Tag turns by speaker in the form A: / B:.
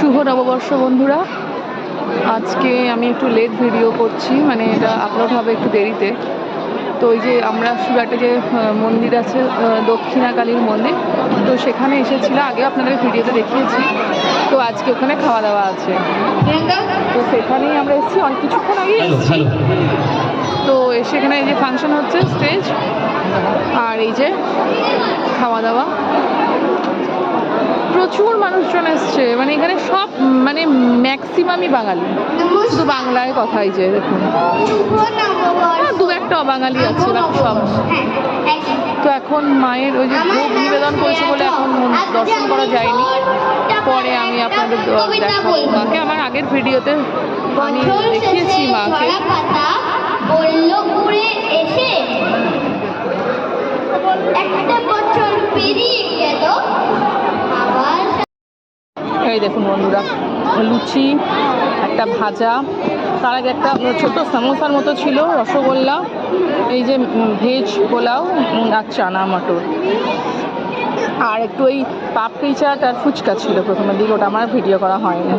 A: শুভ নববর্ষ বন্ধুরা। আজকে আমি একটু লেট ভিডিও করছি, মানে এটা আপলোড হবে একটু দেরিতে। তো ওই যে আমরা সুরাটে যে মন্দির আছে দক্ষিণাকালীর মন্দির, তো সেখানে এসেছিলাম, আগেও আপনাদের ভিডিওতে দেখিয়েছি। তো আজকে ওখানে খাওয়া দাওয়া আছে, তো সেখানেই আমরা এসেছি, অনেক কিছুক্ষণ আগে এসেছি। তো সেখানে এই যে ফাংশন হচ্ছে স্টেজ, আর এই যে খাওয়া দাওয়া, প্রচুর মানুষজন এসছে। মানে এখানে সব মানে ম্যাক্সিমামই বাঙালি, শুধু বাংলায় কথাই যে দেখুন, দু একটা অবাঙালি আছে, বাকি সব। তো এখন মায়ের ওই যে ভোগ নিবেদন করেছে বলে এখন দর্শন করা যায়নি, পরে আমি আপনাদের দেখাবো মাকে। আমার আগের ভিডিওতে আমি দেখিয়েছি মাকে। এই দেখুন বন্ধুরা, লুচি, একটা ভাজা, তার আগে একটা ছোট সামোসার মতো ছিল, রসগোল্লা, এই যে ভেজ পোলাও আর চানা মটর, আর একটু ওই পাপড়ি চাট আর ফুচকা ছিল প্রথমের দিকে, ওটা আমার ভিডিও করা হয়নি।